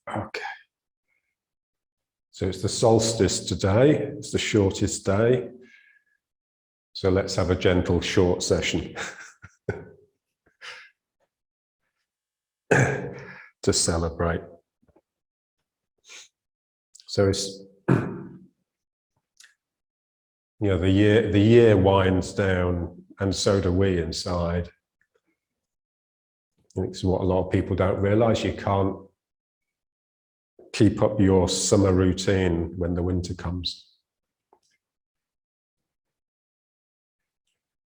Okay. So it's the solstice today. It's the shortest day. So let's have a gentle short session to celebrate. So it's, the year winds down, and so do we inside. It's what a lot of people don't realize. You can't keep up your summer routine when the winter comes.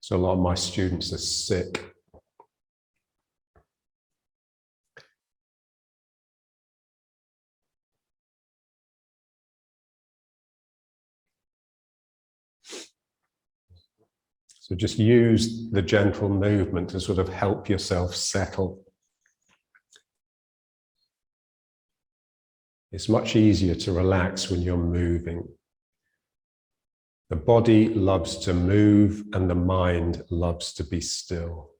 So a lot of my students are sick. So just use the gentle movement to sort of help yourself settle. It's much easier to relax when you're moving. The body loves to move and the mind loves to be still.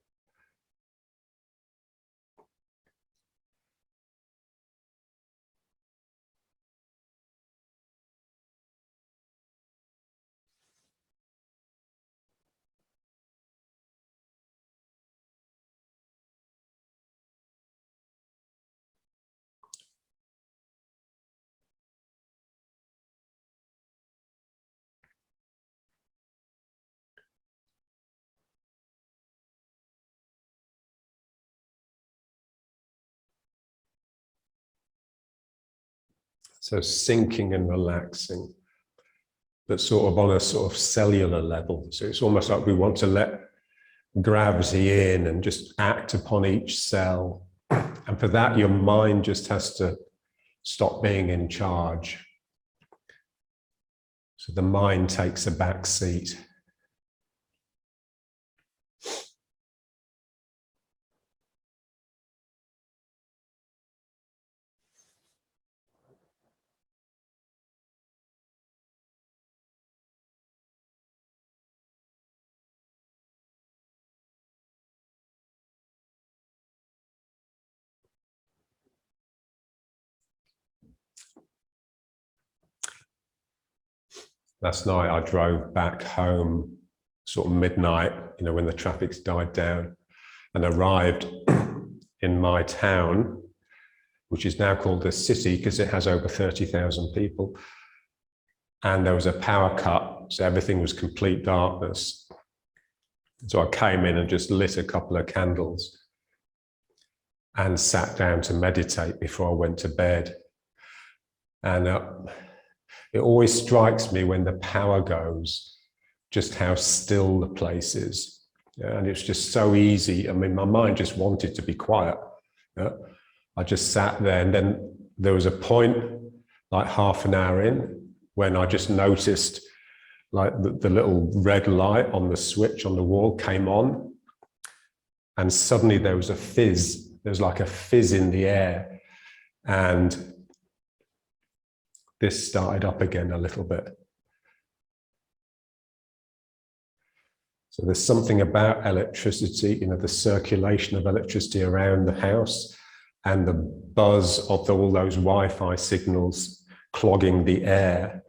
So sinking and relaxing, but sort of on a sort of cellular level. So it's almost like we want to let gravity in and just act upon each cell. And for that, your mind just has to stop being in charge. So the mind takes a back seat. Last night I drove back home sort of midnight, when the traffic's died down, and arrived in my town, which is now called the city because it has over 30,000 people. And there was a power cut, so everything was complete darkness. So I came in and just lit a couple of candles and sat down to meditate before I went to bed. And it always strikes me when the power goes, just how still the place is. And it's just so easy. I mean, my mind just wanted to be quiet. I just sat there, and then there was a point, like half an hour in, when I just noticed like the little red light on the switch on the wall came on, and suddenly there was a fizz. There was like a fizz in the air, and this started up again a little bit. So there's something about electricity, the circulation of electricity around the house and the buzz of all those Wi-Fi signals clogging the air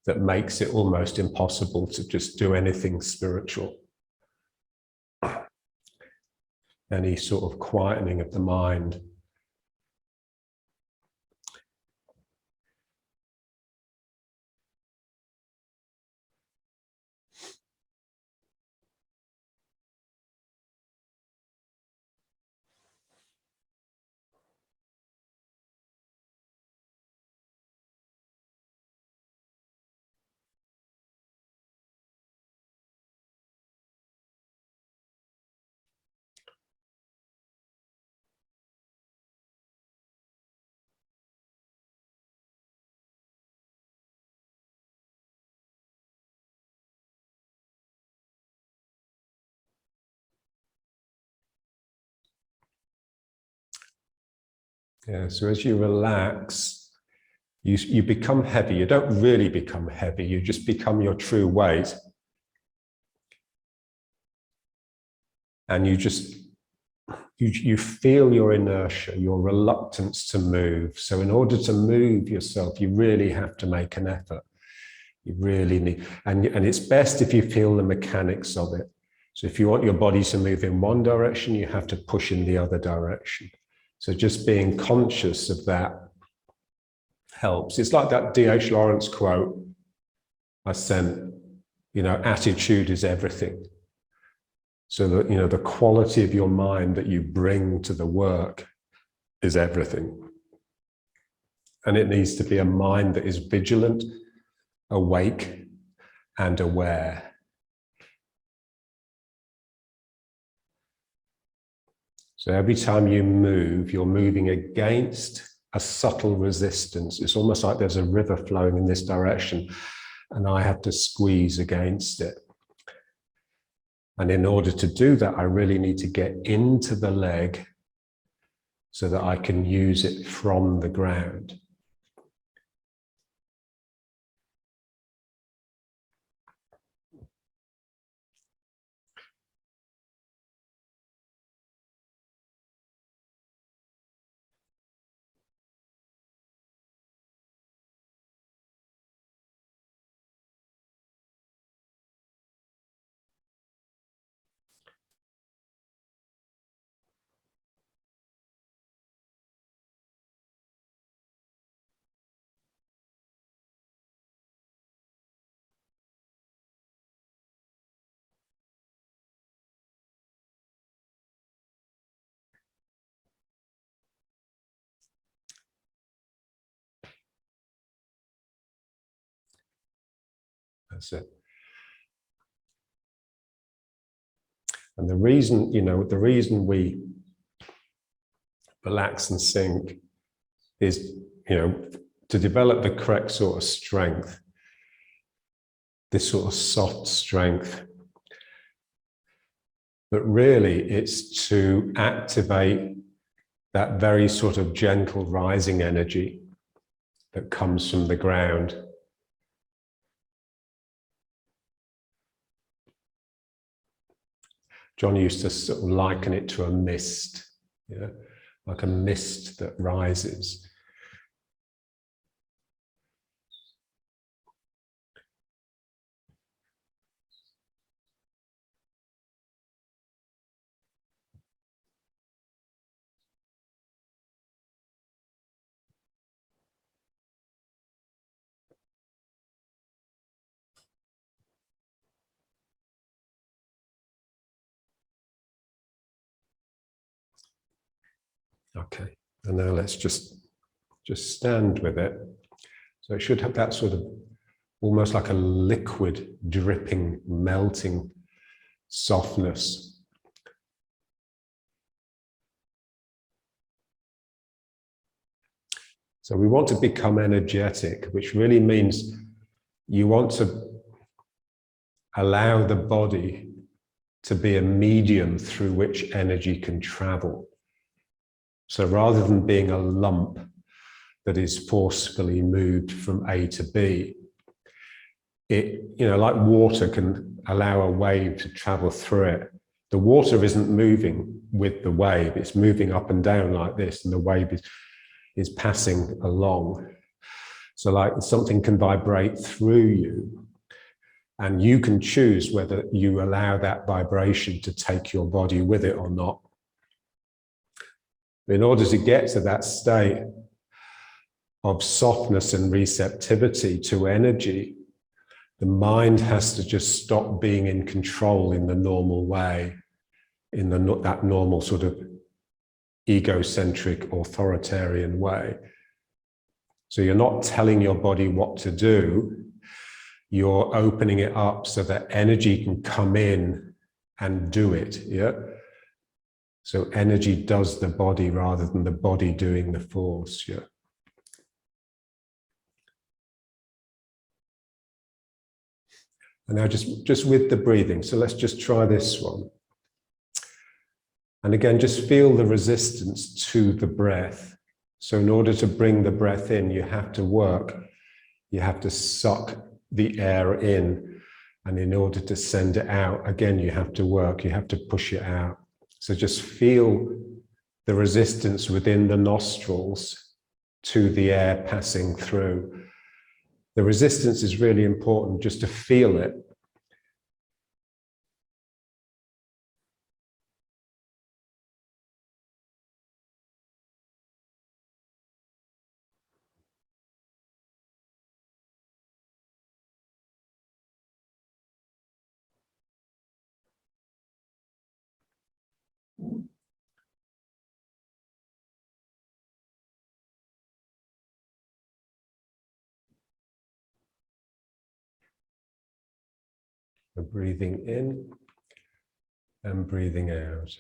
that makes it almost impossible to just do anything spiritual. Any sort of quietening of the mind. Yeah, so as you relax, you become heavy. You don't really become heavy, you just become your true weight. And you just you feel your inertia, your reluctance to move. So in order to move yourself, you really have to make an effort. You really need, and it's best if you feel the mechanics of it. So if you want your body to move in one direction, you have to push in the other direction. So just being conscious of that helps. It's like that D.H. Lawrence quote I sent, attitude is everything. So that, the quality of your mind that you bring to the work is everything. And it needs to be a mind that is vigilant, awake, and aware. So every time you move, you're moving against a subtle resistance. It's almost like there's a river flowing in this direction, and I have to squeeze against it. And in order to do that, I really need to get into the leg so that I can use it from the ground. That's it. And the reason we relax and sink is, to develop the correct sort of strength, this sort of soft strength. But really, it's to activate that very sort of gentle rising energy that comes from the ground. John used to sort of liken it to a mist, like a mist that rises. Okay, and now let's just stand with it. So it should have that sort of almost like a liquid, dripping, melting softness. So we want to become energetic, which really means you want to allow the body to be a medium through which energy can travel. So rather than being a lump that is forcefully moved from A to B, it, like water can allow a wave to travel through it. The water isn't moving with the wave, it's moving up and down like this, and the wave is passing along. So like something can vibrate through you, and you can choose whether you allow that vibration to take your body with it or not. In order to get to that state of softness and receptivity to energy, the mind has to just stop being in control in the normal way, in that normal sort of egocentric, authoritarian way. So you're not telling your body what to do, you're opening it up so that energy can come in and do it, yeah? So energy does the body rather than the body doing the force, yeah? And now just with the breathing, so let's just try this one. And again, just feel the resistance to the breath. So in order to bring the breath in, you have to work. You have to suck the air in. And in order to send it out, again, you have to work. You have to push it out. So just feel the resistance within the nostrils to the air passing through. The resistance is really important, just to feel it. And breathing in and breathing out.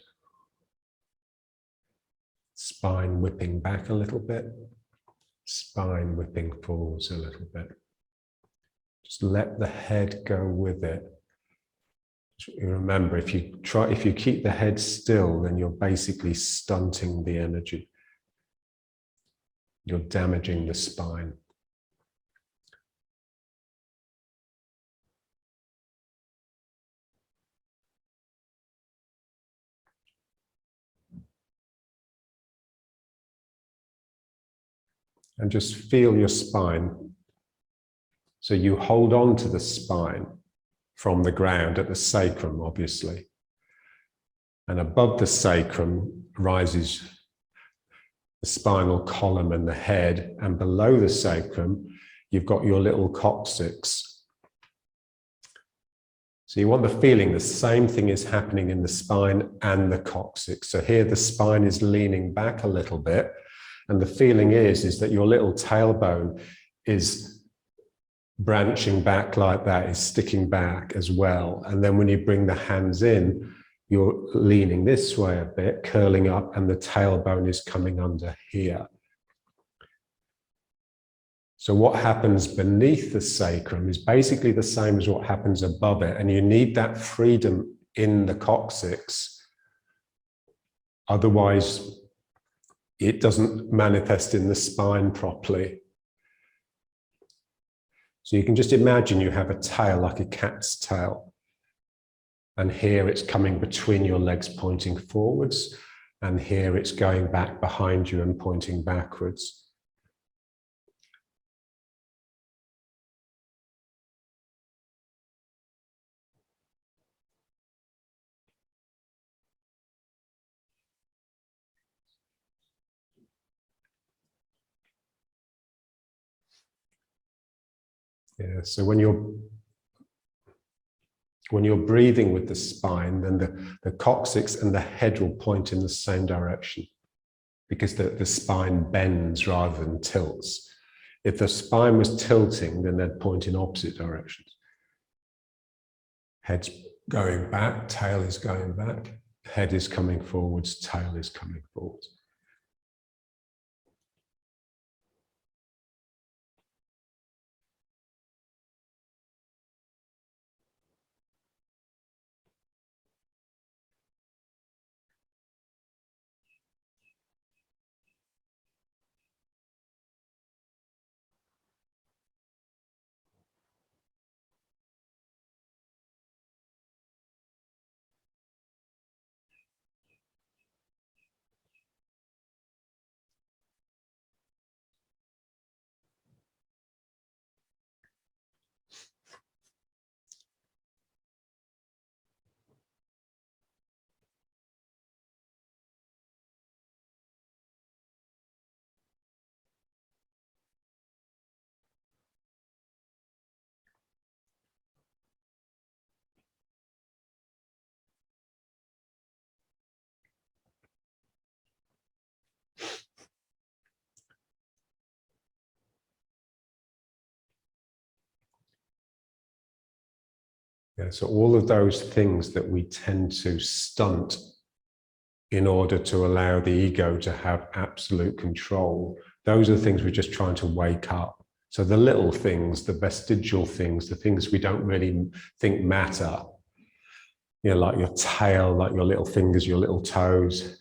Spine whipping back a little bit, spine whipping forwards a little bit. Just let the head go with it. Remember, if you keep the head still, then you're basically stunting the energy. You're damaging the spine. And just feel your spine. So you hold on to the spine from the ground at the sacrum, obviously. And above the sacrum rises the spinal column and the head. And below the sacrum, you've got your little coccyx. So you want the feeling the same thing is happening in the spine and the coccyx. So here the spine is leaning back a little bit. And the feeling is that your little tailbone is branching back like that, is sticking back as well. And then when you bring the hands in, you're leaning this way a bit, curling up, and the tailbone is coming under here. So what happens beneath the sacrum is basically the same as what happens above it. And you need that freedom in the coccyx. Otherwise, it doesn't manifest in the spine properly. So you can just imagine you have a tail like a cat's tail. And here it's coming between your legs pointing forwards. And here it's going back behind you and pointing backwards. Yeah, so when you're breathing with the spine, then the coccyx and the head will point in the same direction because the spine bends rather than tilts. If the spine was tilting, then they'd point in opposite directions. Head's going back, tail is going back, head is coming forwards, tail is coming forwards. Yeah, so all of those things that we tend to stunt in order to allow the ego to have absolute control, those are the things we're just trying to wake up. So the little things, the vestigial things, the things we don't really think matter, you know, like your tail, like your little fingers, your little toes.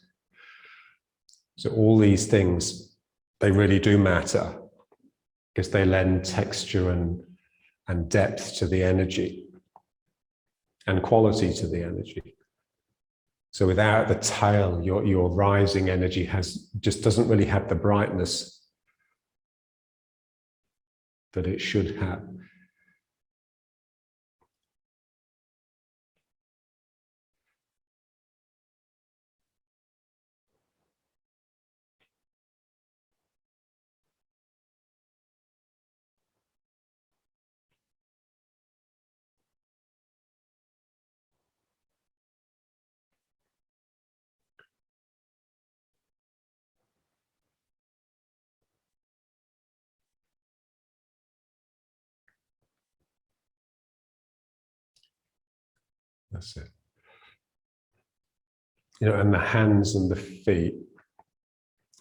So all these things, they really do matter because they lend texture and depth to the energy and quality to the energy. So without the tail, your rising energy just doesn't really have the brightness that it should have. That's it. You know, and the hands and the feet,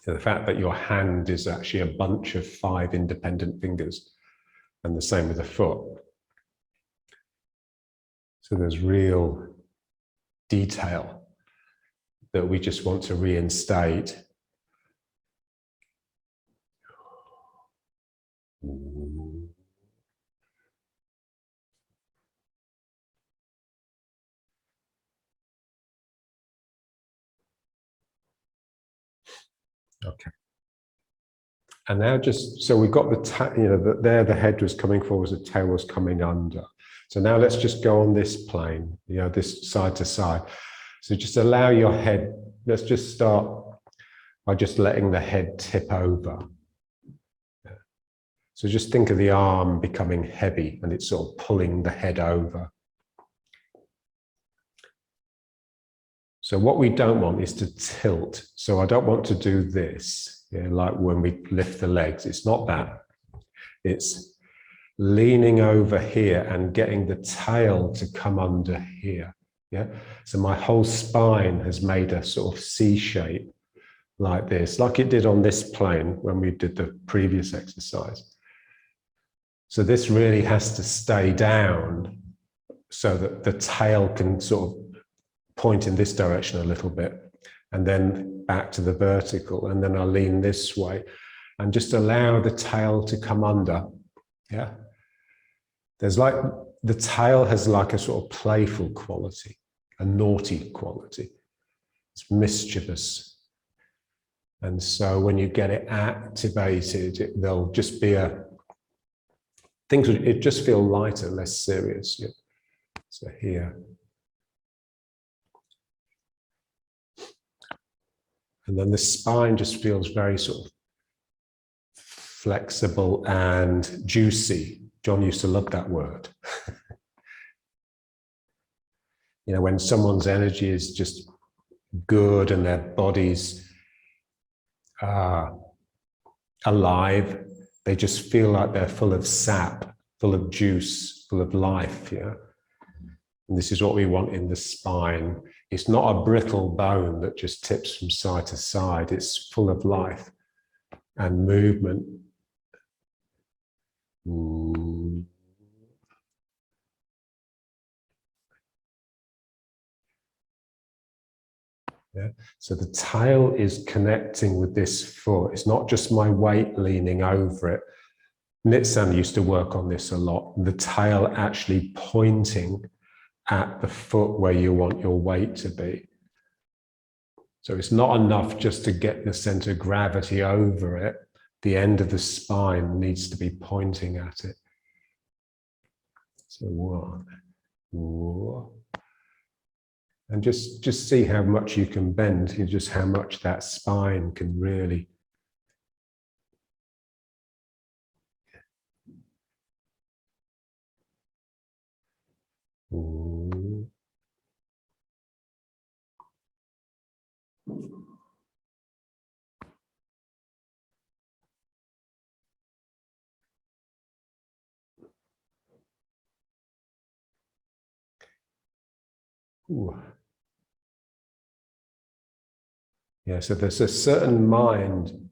the fact that your hand is actually a bunch of 5 independent fingers, and the same with the foot. So there's real detail that we just want to reinstate. Okay. And now so we've got there the head was coming forwards, the tail was coming under. So now let's just go on this plane, this side to side. So just allow your head, let's just start by just letting the head tip over. So just think of the arm becoming heavy and it's sort of pulling the head over. So what we don't want is to tilt. So I don't want to do this, like when we lift the legs. It's not that. It's leaning over here and getting the tail to come under here. Yeah. So my whole spine has made a sort of C shape like this, like it did on this plane when we did the previous exercise. So this really has to stay down so that the tail can sort of point in this direction a little bit and then back to the vertical, and then I'll lean this way and just allow the tail to come under. Yeah. There's like, the tail has like a sort of playful quality, a naughty quality. It's mischievous. And so when you get it activated, there'll just be it just feel lighter, less serious. Yeah. So here. And then the spine just feels very sort of flexible and juicy. John used to love that word. When someone's energy is just good and their body's alive, they just feel like they're full of sap, full of juice, full of life. Yeah. And this is what we want in the spine. It's not a brittle bone that just tips from side to side. It's full of life and movement. Yeah. So the tail is connecting with this foot. It's not just my weight leaning over it. Nitsan used to work on this a lot. The tail actually pointing at the foot where you want your weight to be. So it's not enough just to get the center of gravity over it. The end of the spine needs to be pointing at it. So 1, and just see how much you can bend, just how much that spine can really. Ooh. Yeah, so there's a certain mind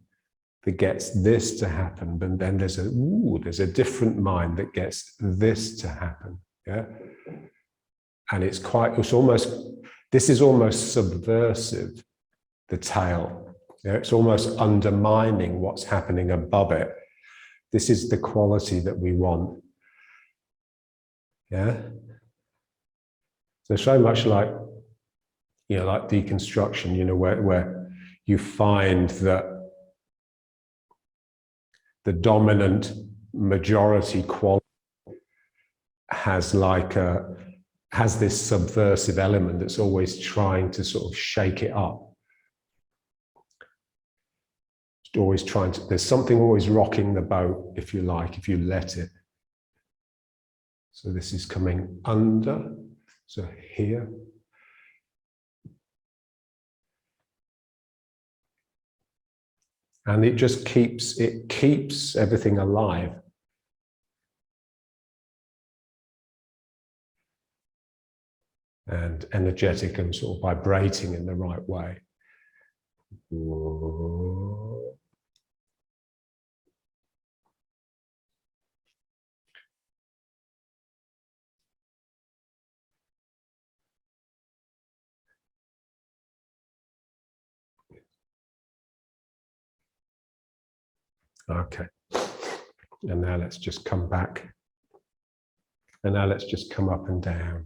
that gets this to happen, but then there's a different mind that gets this to happen. Yeah. And this is almost subversive, the tail. Yeah, it's almost undermining what's happening above it. This is the quality that we want. Yeah. So much like like deconstruction, where you find that the dominant majority quality has this subversive element that's always trying to sort of shake it up. It's always there's something always rocking the boat, if you like, if you let it. So this is coming under, so here. And it just keeps everything alive. And energetic and sort of vibrating in the right way. Okay. And now let's just come back. And now let's just come up and down.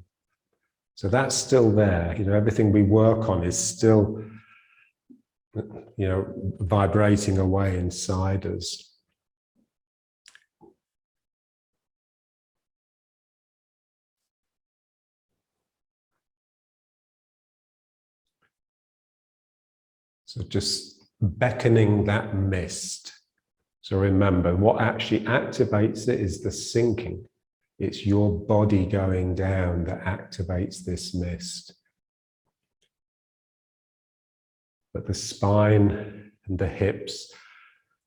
So that's still there. Everything we work on is still, vibrating away inside us. So just beckoning that mist. So remember, what actually activates it is the sinking. It's your body going down that activates this mist. But the spine and the hips,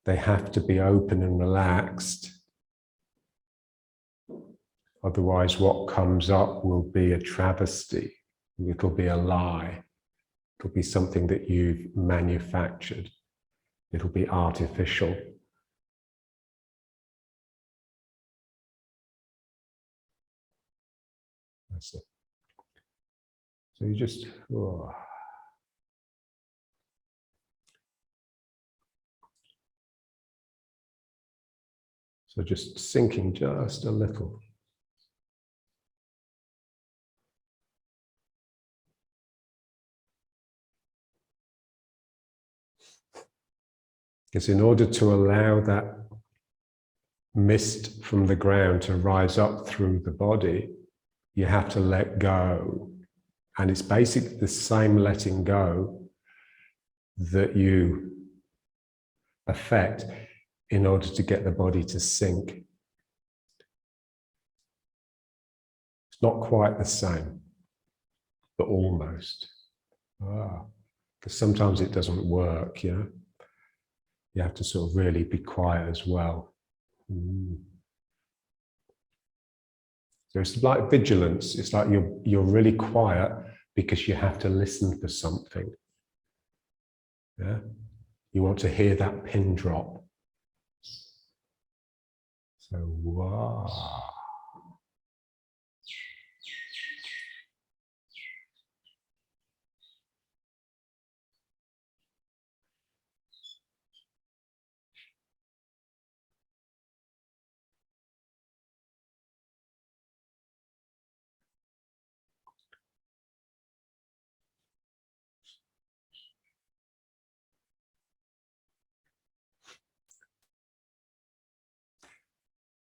they have to be open and relaxed. Otherwise, what comes up will be a travesty. It'll be a lie. It'll be something that you've manufactured. It'll be artificial. That's it. So you just, oh. So just sinking just a little. Because in order to allow that mist from the ground to rise up through the body, you have to let go. And it's basically the same letting go that you affect in order to get the body to sink. It's not quite the same, but almost. Because sometimes it doesn't work, You have to sort of really be quiet as well. So it's like vigilance. It's like you're really quiet because you have to listen for something. Yeah? You want to hear that pin drop. So, wow.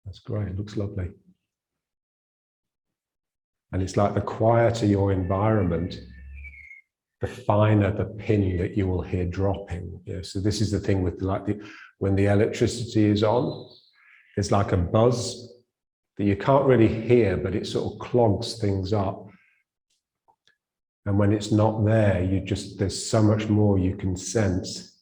That's great. It looks lovely. And it's like the quieter your environment, the finer the pin that you will hear dropping. So this is the thing with when the electricity is on, it's like a buzz that you can't really hear, but it sort of clogs things up. And when it's not there, there's so much more you can sense.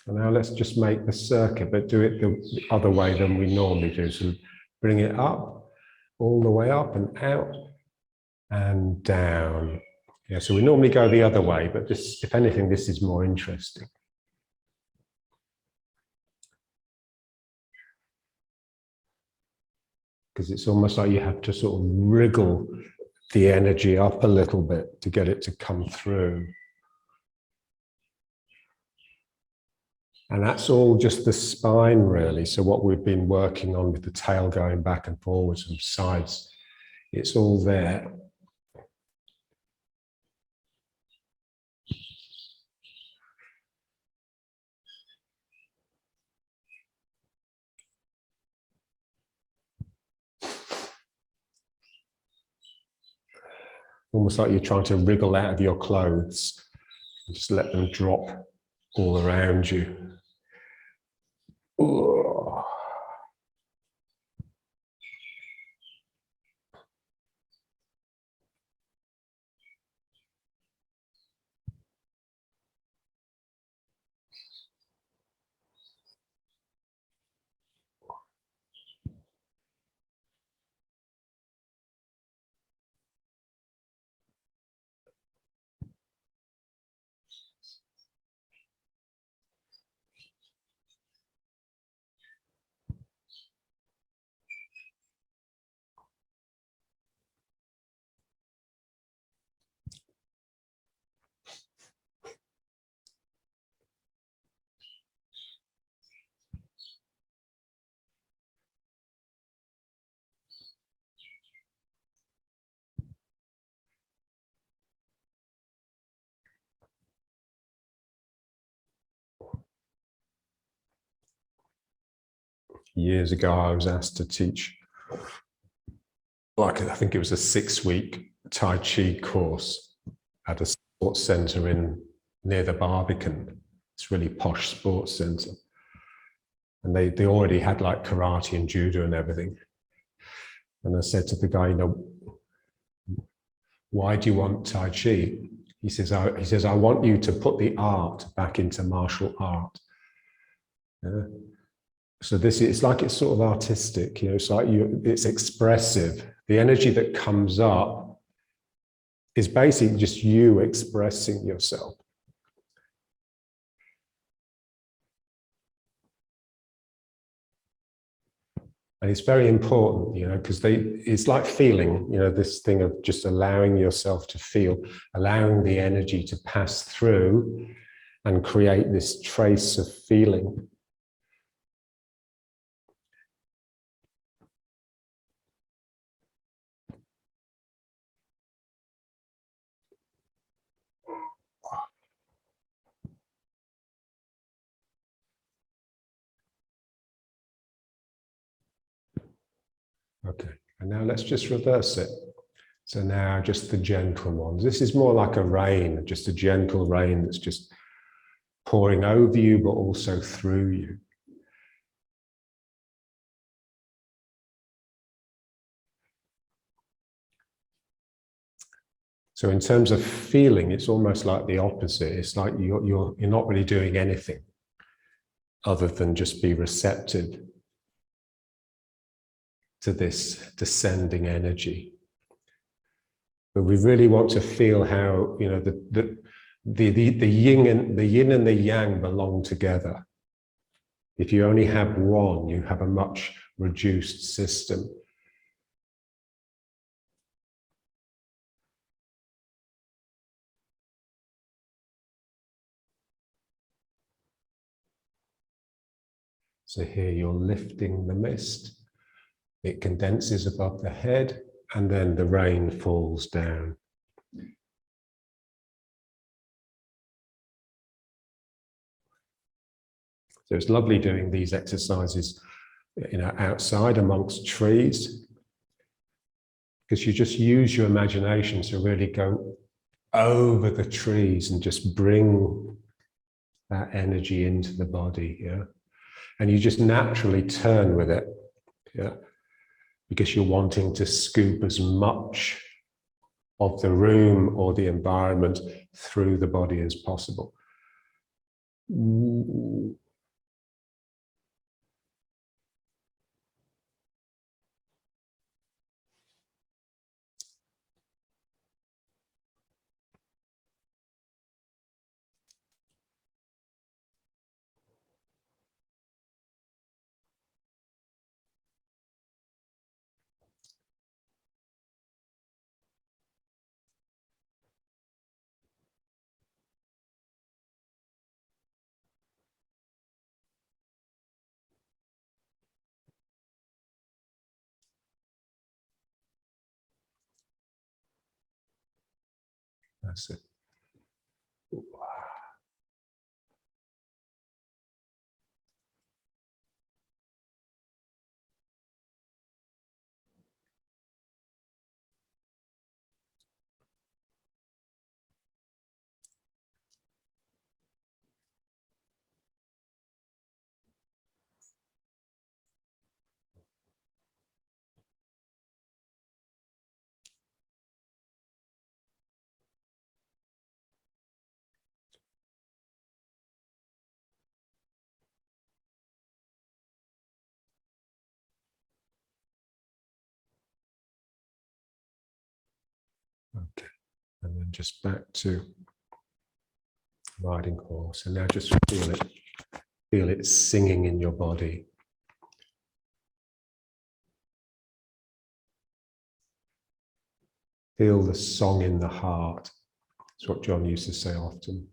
And now let's just make the circuit, but do it the other way than we normally do. So bring it up, all the way up and out and down. Yeah, so we normally go the other way, but this, if anything, this is more interesting. Because it's almost like you have to sort of wriggle the energy up a little bit to get it to come through. And that's all just the spine, really. So what we've been working on with the tail going back and forwards and sides, it's all there. Almost like you're trying to wriggle out of your clothes and just let them drop all around you. Ooh. Years ago, I was asked to teach, like, I think it was a 6-week Tai Chi course at a sports centre near the Barbican. It's a really posh sports centre. And they already had like karate and judo and everything. And I said to the guy, you know, why do you want Tai Chi? He says, I want you to put the art back into martial art. Yeah. So this is like, it's sort of artistic, you know, it's like it's expressive. The energy that comes up is basically just you expressing yourself. And it's very important, you know, because it's like feeling, you know, this thing of just allowing yourself to feel, allowing the energy to pass through and create this trace of feeling. Okay, and now let's just reverse it. So now just the gentle ones. This is more like a rain, just a gentle rain that's just pouring over you, but also through you. So in terms of feeling, it's almost like the opposite. It's like you're not really doing anything other than just be receptive to this descending energy. But we really want to feel how, you know, the yin and the yang belong together. If you only have one, you have a much reduced system. So here you're lifting the mist. It condenses above the head, and then the rain falls down. So it's lovely doing these exercises, you know, outside amongst trees, because you just use your imagination to really go over the trees and just bring that energy into the body, yeah. And you just naturally turn with it, yeah, because you're wanting to scoop as much of the room or the environment through the body as possible. That's it. Okay, and then just back to riding horse, and now just feel it singing in your body. Feel the song in the heart. That's what John used to say often.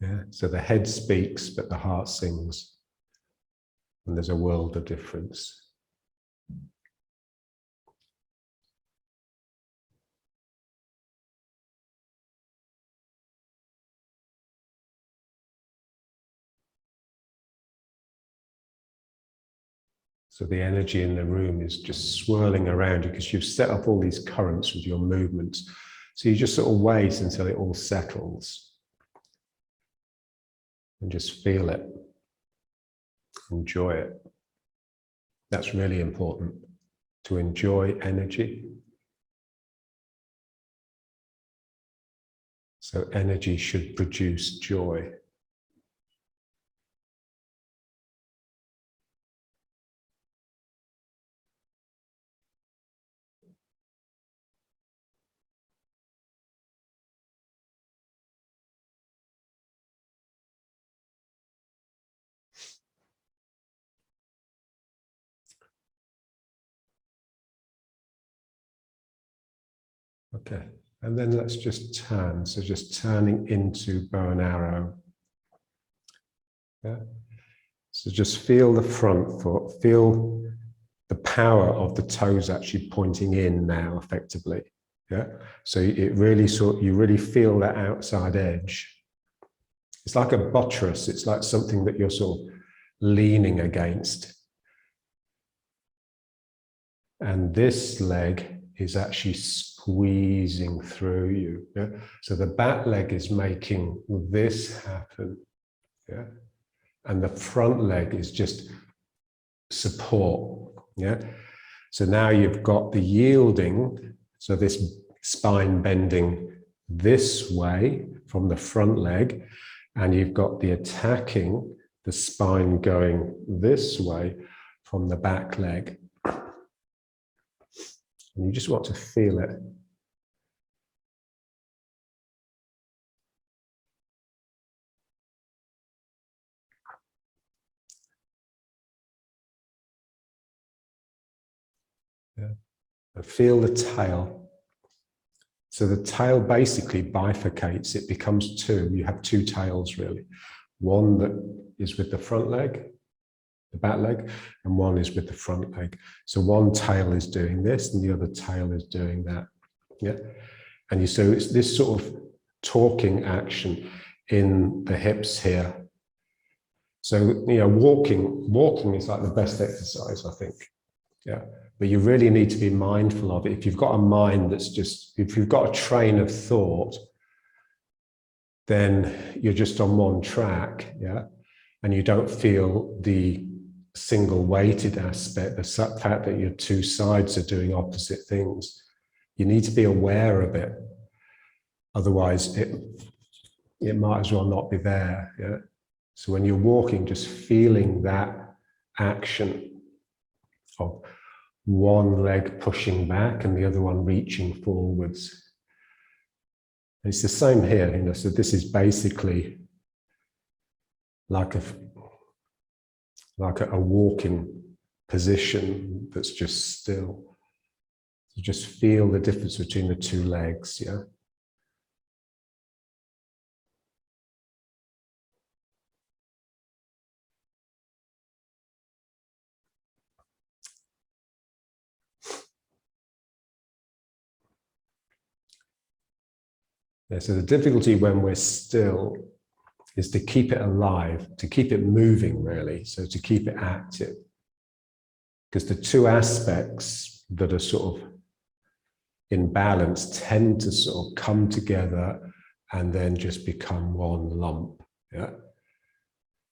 Yeah, so the head speaks, but the heart sings. And there's a world of difference. So the energy in the room is just swirling around you because you've set up all these currents with your movements. So you just sort of wait until it all settles. And just feel it. Enjoy it. That's really important, to enjoy energy. So energy should produce joy. Okay, and then let's just turn. So just turning into bow and arrow. Yeah. So just feel the front foot, feel the power of the toes actually pointing in now effectively. Yeah. So it really you really feel that outside edge. It's like a buttress. It's like something that you're sort of leaning against. And this leg is actually squeezing through you. Yeah? So the back leg is making this happen. Yeah? And the front leg is just support. Yeah? So now you've got the yielding, so this spine bending this way from the front leg, and you've got the attacking, the spine going this way from the back leg. And you just want to feel it. Yeah. And feel the tail. So the tail basically bifurcates. It becomes two. You have two tails really. One that is with the front leg, the back leg, and one is with the front leg. So one tail is doing this and the other tail is doing that. Yeah. And so it's this sort of talking action in the hips here. So, you know, walking is like the best exercise, I think. Yeah. But you really need to be mindful of it. If you've got a mind that's just, if you've got a train of thought, then you're just on one track. Yeah. And you don't feel the single weighted aspect, the fact that your two sides are doing opposite things. You need to be aware of it. Otherwise, it might as well not be there. Yeah? So when you're walking, just feeling that action of one leg pushing back and the other one reaching forwards. It's the same here, you know, so this is basically like a walking position that's just still. You just feel the difference between the two legs, yeah? Yeah, so the difficulty when we're still is to keep it alive, to keep it moving, really, so to keep it active. Because the two aspects that are sort of in balance tend to sort of come together and then just become one lump. Yeah.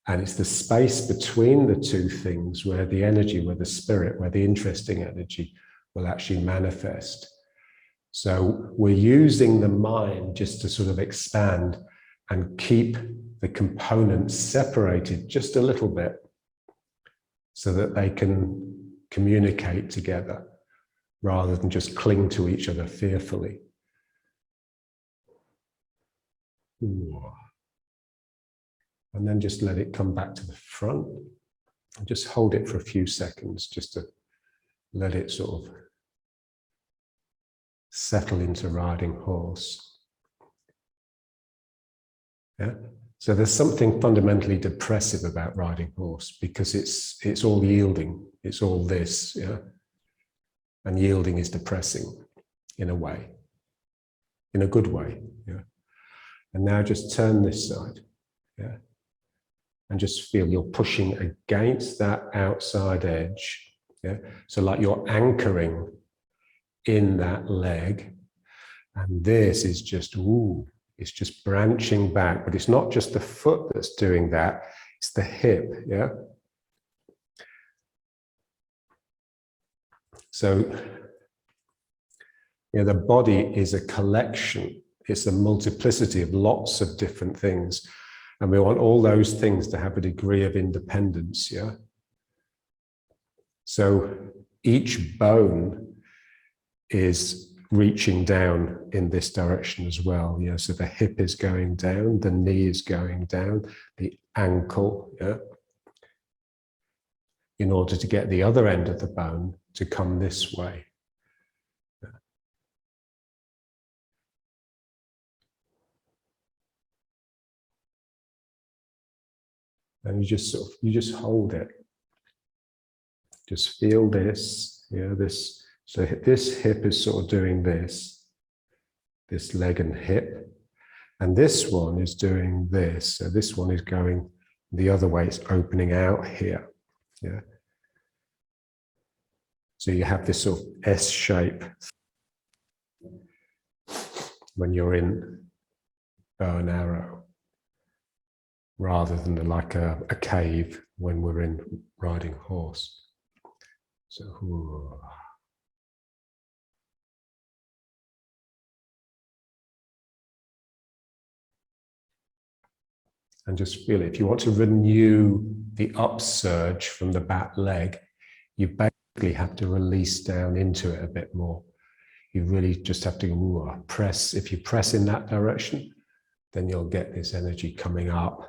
And it's the space between the two things where the energy, where the spirit, where the interesting energy will actually manifest. So we're using the mind just to sort of expand and keep the components separated just a little bit so that they can communicate together rather than just cling to each other fearfully. Ooh. And then just let it come back to the front and just hold it for a few seconds just to let it sort of settle into riding horse. Yeah. So there's something fundamentally depressive about riding horse because it's all yielding, it's all this, yeah. And yielding is depressing in a way, in a good way, yeah. And now just turn this side, yeah. And just feel you're pushing against that outside edge, yeah. So like you're anchoring in that leg, and this is just, ooh, it's just branching back, but it's not just the foot that's doing that, it's the hip, yeah? So, you know, the body is a collection, it's a multiplicity of lots of different things, and we want all those things to have a degree of independence, yeah? So each bone is reaching down in this direction as well. Yeah, so the hip is going down, the knee is going down, the ankle, yeah, in order to get the other end of the bone to come this way. Yeah. And you just sort of, you just hold it. Just feel this, yeah, this. So this hip is sort of doing this leg and hip. And this one is doing this. So this one is going the other way. It's opening out here. Yeah. So you have this sort of S shape when you're in bow and arrow, rather than like a cave when we're in riding horse. So. Ooh. And just feel it. If you want to renew the upsurge from the back leg, you basically have to release down into it a bit more. You really just have to press. If you press in that direction, then you'll get this energy coming up.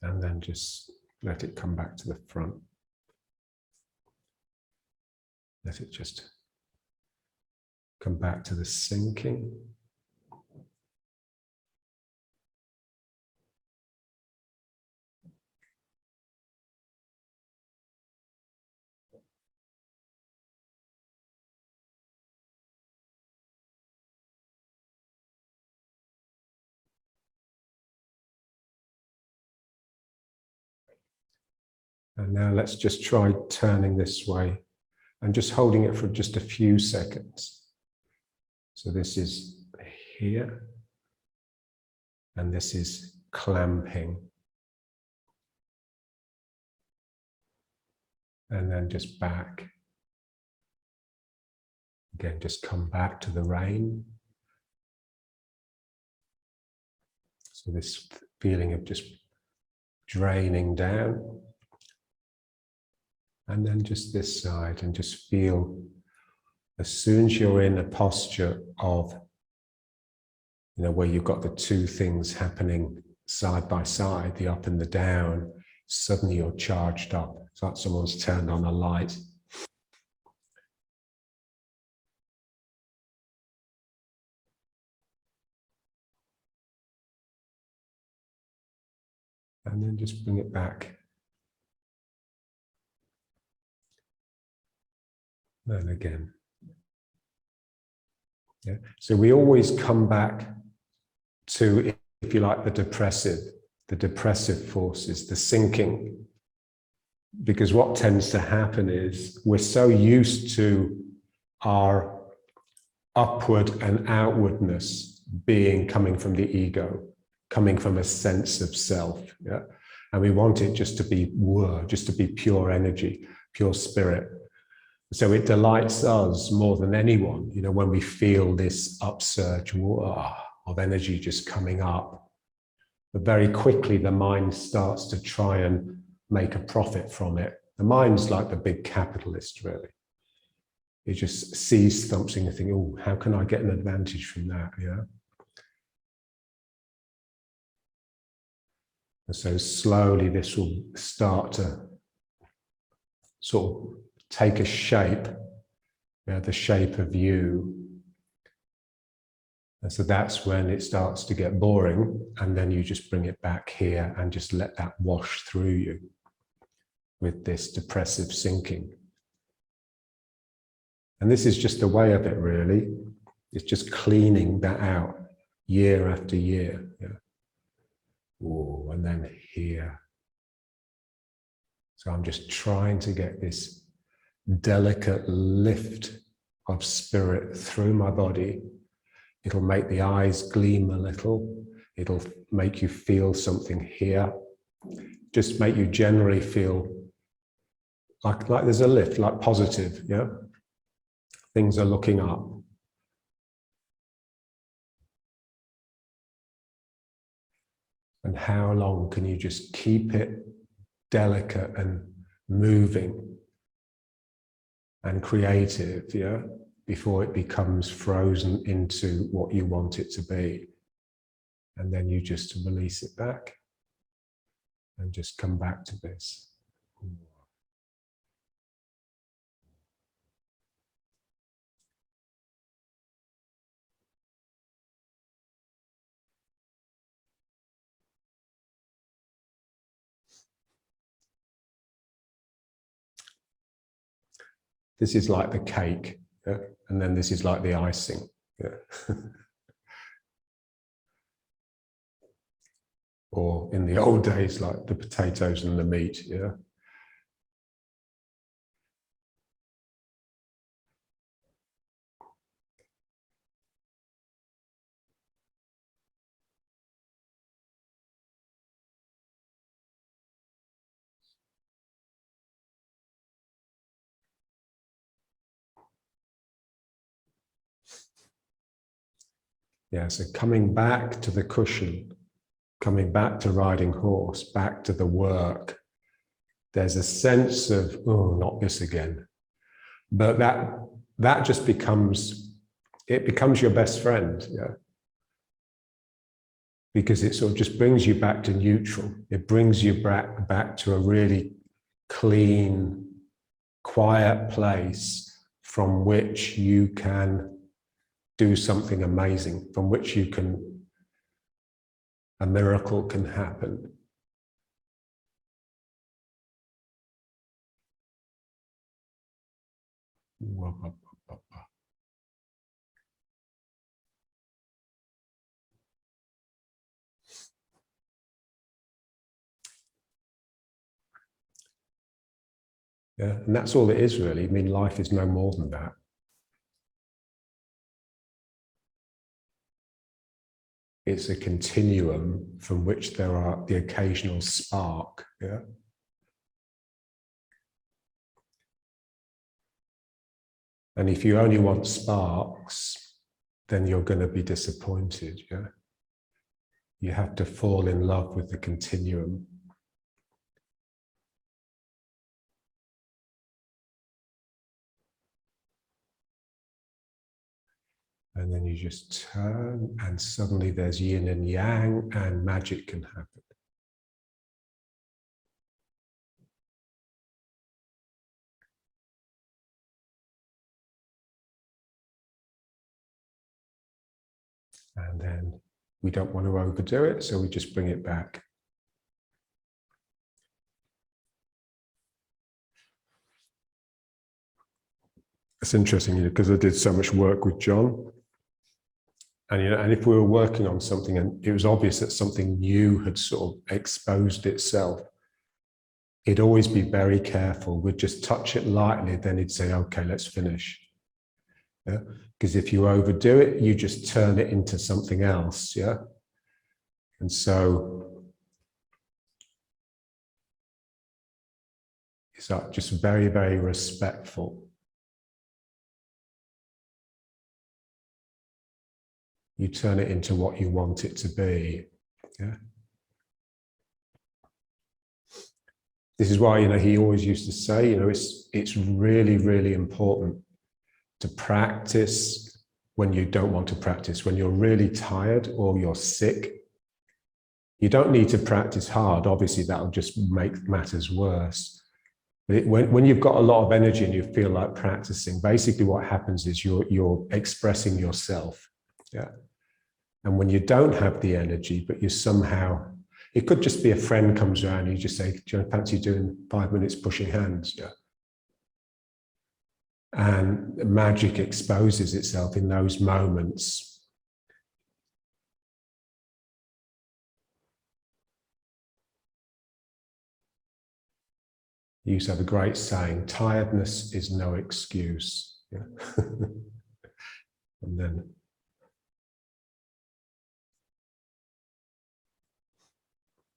And then just let it come back to the front. Let it just come back to the sinking. And now let's just try turning this way and just holding it for just a few seconds. So this is here, and this is clamping. And then just back. Again, just come back to the rain. So this feeling of just draining down. And then just this side, and just feel as soon as you're in a posture of, where you've got the two things happening side by side, the up and the down, suddenly you're charged up. It's like someone's turned on a light. And then just bring it back. And again. Yeah. So we always come back to, if you like, the depressive forces, the sinking. Because what tends to happen is we're so used to our upward and outwardness coming from the ego, coming from a sense of self. Yeah? And we want it just to be pure energy, pure spirit. So it delights us more than anyone, when we feel this upsurge of energy just coming up. But very quickly, the mind starts to try and make a profit from it. The mind's like the big capitalist, really. It just sees something and thinks, oh, how can I get an advantage from that? Yeah. And so slowly this will start to sort of take a shape, the shape of you. And so that's when it starts to get boring, and then you just bring it back here and just let that wash through you with this depressive sinking. And this is just the way of it, really. It's just cleaning that out year after year. Yeah. Ooh, and then here. So I'm just trying to get this delicate lift of spirit through my body. It'll make the eyes gleam a little. It'll make you feel something here. Just make you generally feel like there's a lift, like positive, yeah? Things are looking up. And how long can you just keep it delicate and moving and creative, yeah? Before it becomes frozen into what you want it to be. And then you just release it back and just come back to this. This is like the cake, yeah? And then this is like the icing. Yeah. Or in the old days, like the potatoes and the meat, yeah. Yeah, so coming back to the cushion, coming back to riding horse, back to the work, there's a sense of, oh, not this again. But that just becomes your best friend, yeah. because it sort of just brings you back to neutral. It brings you back to a really clean, quiet place from which you can do something amazing, from which a miracle can happen. Yeah, and that's all it is, really. I mean, life is no more than that. It's a continuum from which there are the occasional spark. Yeah. And if you only want sparks, then you're going to be disappointed. Yeah. You have to fall in love with the continuum. And then you just turn, and suddenly there's yin and yang, and magic can happen. And then we don't want to overdo it, so we just bring it back. It's interesting, because I did so much work with John. And, and if we were working on something and it was obvious that something new had sort of exposed itself, he'd always be very careful. We'd just touch it lightly, then he'd say, okay, let's finish. Yeah? Because if you overdo it, you just turn it into something else. Yeah. And so it's like just very, very respectful. You turn it into what you want it to be. Yeah. This is why, he always used to say, it's really, really important to practice when you don't want to practice, when you're really tired or you're sick. You don't need to practice hard. Obviously, that'll just make matters worse. But when you've got a lot of energy and you feel like practicing, basically what happens is you're expressing yourself. Yeah. And when you don't have the energy, but you somehow, it could just be a friend comes around and you just say, do you fancy doing 5 minutes pushing hands? Yeah. And magic exposes itself in those moments. You used to have a great saying, tiredness is no excuse. Yeah. And then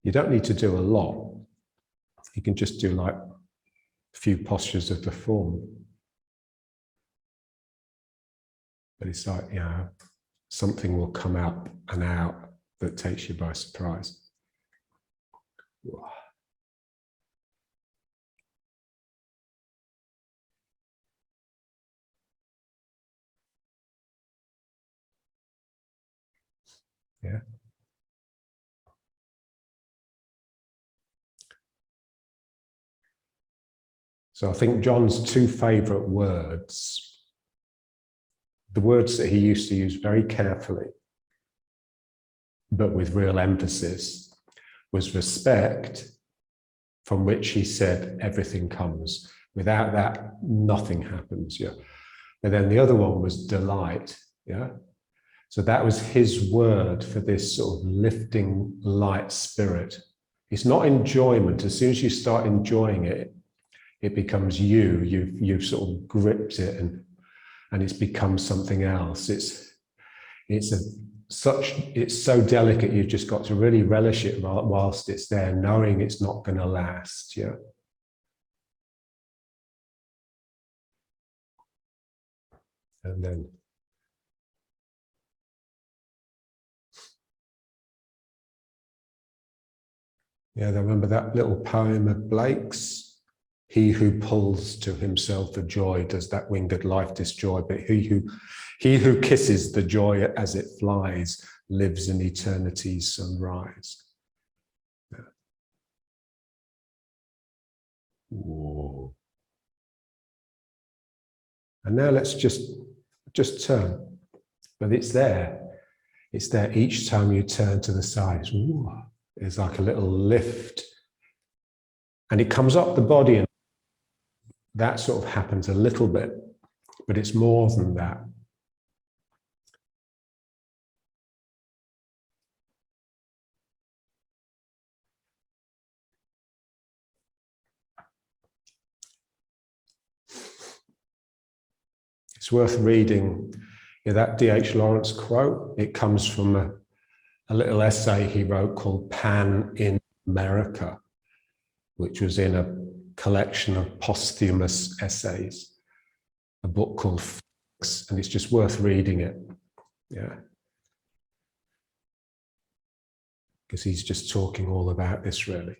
you don't need to do a lot. You can just do like a few postures of the form. But it's like, something will come up and out that takes you by surprise. Yeah. So I think John's two favorite words, the words that he used to use very carefully, but with real emphasis, was respect, from which he said everything comes. Without that, nothing happens. Yeah. And then the other one was delight. Yeah. So that was his word for this sort of lifting light spirit. It's not enjoyment. As soon as you start enjoying it, it becomes you. You've sort of gripped it and it's become something else. It's so delicate. You've just got to really relish it whilst it's there, knowing it's not going to last. Yeah. And then I remember that little poem of Blake's. He who pulls to himself a joy does that winged life destroy, but he who kisses the joy as it flies lives in eternity's sunrise. Yeah. Whoa. And now let's just turn, but it's there. It's there each time you turn to the side. It's like a little lift. And it comes up the body, and that sort of happens a little bit, but it's more than that. It's worth reading that D.H. Lawrence quote. It comes from a little essay he wrote called Pan in America, which was in a collection of posthumous essays, a book called Fix, and it's just worth reading it. Yeah. Because he's just talking all about this, really.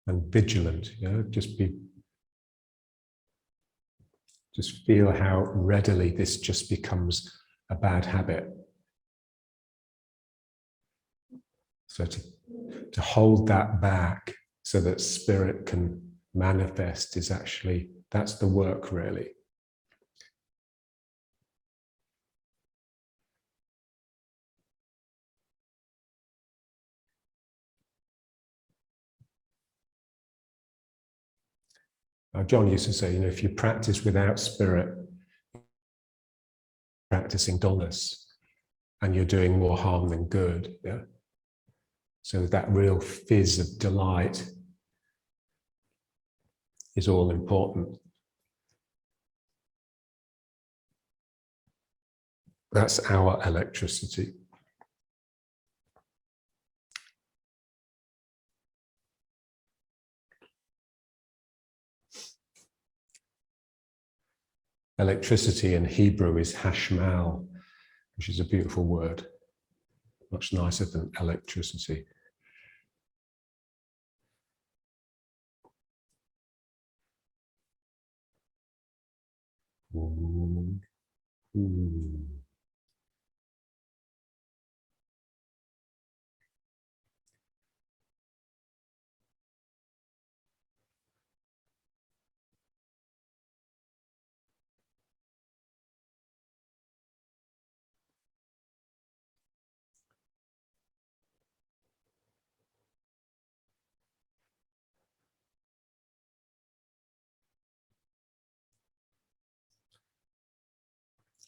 And vigilant, just feel how readily this just becomes a bad habit. So to hold that back so that spirit can manifest is actually, that's the work, really. John used to say, if you practice without spirit, practicing dullness, and you're doing more harm than good. Yeah. So that real fizz of delight is all important. That's our electricity. Electricity in Hebrew is hashmal, which is a beautiful word, much nicer than electricity.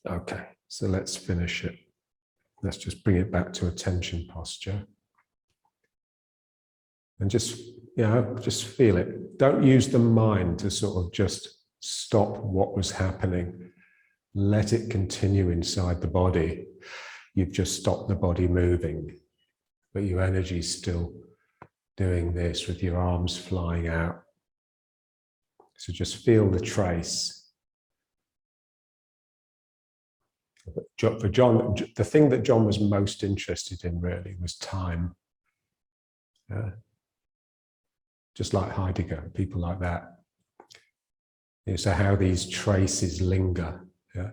Okay, so let's finish it. Let's just bring it back to attention posture. And just feel it. Don't use the mind to sort of just stop what was happening. Let it continue inside the body. You've just stopped the body moving, but your energy is still doing this with your arms flying out. So just feel the trace. For John, the thing that John was most interested in really was time. Just like Heidegger, people like that. So how these traces linger. Yeah.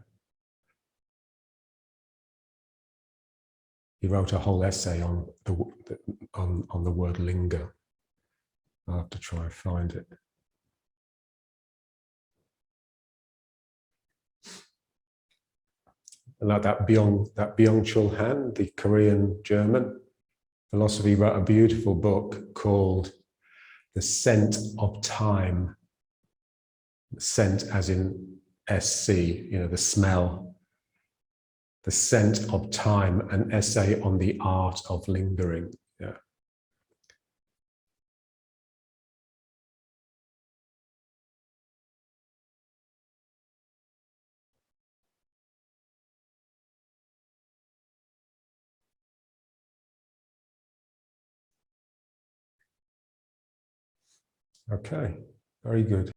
He wrote a whole essay on the word linger. I'll have to try and find it. And like that Byung-Chul Han, the Korean German philosopher, wrote a beautiful book called The Scent of Time. Scent as in SC, the smell. The Scent of Time, an essay on the art of lingering. Yeah. Okay, very good.